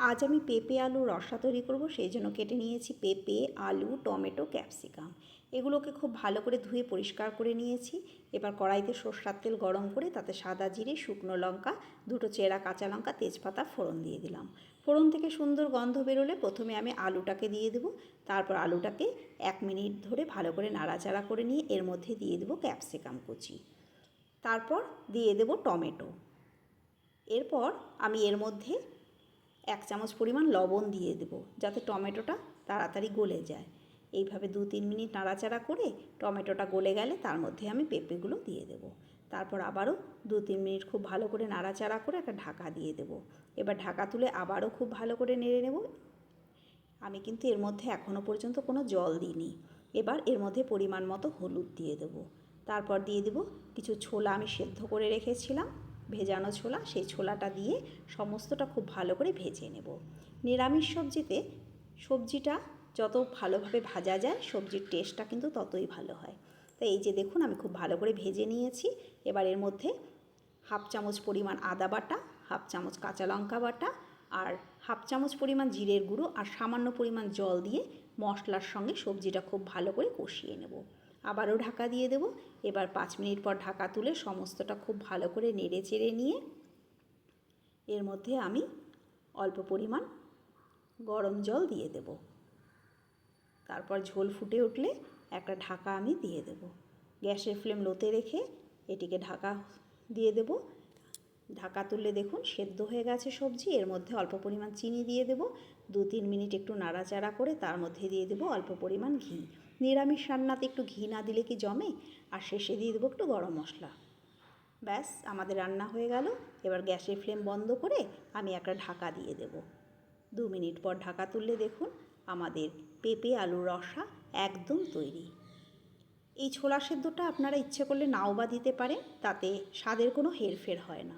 আজ আমি পেঁপে আলু রসা তৈরি করব। সেই জন্য কেটে নিয়েছি পেঁপে, আলু, টমেটো, ক্যাপসিকাম। এগুলোকে খুব ভালো করে ধুয়ে পরিষ্কার করে নিয়েছি। এবার কড়াইতে সরষের তেল গরম করে তাতে সাদা জিরে, শুকনো লঙ্কা, দুটো চেরা কাঁচা লঙ্কা, তেজপাতা ফোড়ন দিয়ে দিলাম। ফোড়ন থেকে সুন্দর গন্ধ বেরোলে প্রথমে আমি আলুটাকে দিয়ে দেবো। তারপর আলুটাকে 1 মিনিট ধরে ভালো করে নাড়াচাড়া করে নিয়ে এর মধ্যে দিয়ে দেবো ক্যাপসিকাম কুচি। তারপর দিয়ে দেবো টমেটো। এরপর আমি এর মধ্যে 1 চামচ পরিমাণ লবণ দিয়ে দেবো, যাতে টমেটোটা তাড়াতাড়ি গলে যায়। এইভাবে 2-3 মিনিট নাড়াচাড়া করে টমেটোটা গলে গেলে তার মধ্যে আমি পেঁপেগুলো দিয়ে দেবো। তারপর আবারও 2-3 মিনিট খুব ভালো করে নাড়াচাড়া করে একটা ঢাকা দিয়ে দেবো। এবার ঢাকা তুলে আবারও খুব ভালো করে নেড়ে নেব। আমি কিন্তু এর মধ্যে এখনও পর্যন্ত কোনো জল দিইনি। এবার এর মধ্যে পরিমাণ মতো হলুদ দিয়ে দেবো। তারপর দিয়ে দেবো কিছু ছোলা আমি সেদ্ধ করে রেখেছিলাম, ভেজানো ছোলা। সেই ছোলাটা দিয়ে সমস্তটা খুব ভালো করে ভেজে নেব। নিরামিষ সবজিতে সবজিটা যত ভালোভাবে ভাজা যায় সবজির টেস্টটা কিন্তু ততই ভালো হয়। তো এই যে দেখুন আমি খুব ভালো করে ভেজে নিয়েছি। এবার এর মধ্যে 1/2 চামচ পরিমাণ আদা বাটা, 1/2 চামচ কাঁচা লঙ্কা বাটা আর 1/2 চামচ পরিমাণ জিরের গুঁড়ো আর সামান্য পরিমাণ জল দিয়ে মশলার সঙ্গে সবজিটা খুব ভালো করে কষিয়ে নেব। আবারও ঢাকা দিয়ে দেব। এবার 5 মিনিট পর ঢাকা তুলে সমস্তটা খুব ভালো করে নেড়ে চেড়ে নিয়ে এর মধ্যে আমি অল্প পরিমাণ গরম জল দিয়ে দেব। তারপর ঝোল ফুটে উঠলে একটা ঢাকা আমি দিয়ে দেব। গ্যাসের ফ্লেম লোতে রেখে এটিকে ঢাকা দিয়ে দেব। ঢাকা তুললে দেখুন সেদ্ধ হয়ে গেছে সবজি। এর মধ্যে অল্প পরিমাণ চিনি দিয়ে দেব। 2-3 মিনিট একটু নাড়াচাড়া করে তার মধ্যে দিয়ে দেব অল্প পরিমাণ ঘি। নিরামিষ রান্নাতে একটু ঘি না দিলে কি জমে? আর শেষে দিয়ে দেবো একটু গরম মশলা। ব্যাস আমাদের রান্না হয়ে গেল। এবার গ্যাসের ফ্লেম বন্ধ করে আমি একটা ঢাকা দিয়ে দেব। 2 মিনিট পর ঢাকা তুললে দেখুন আমাদের পেঁপে আলুর রসা একদম তৈরি। এই ছোলা সেদ্ধটা আপনারা ইচ্ছে করলে নাও বা দিতে পারেন, তাতে স্বাদের কোনো হেরফের হয় না।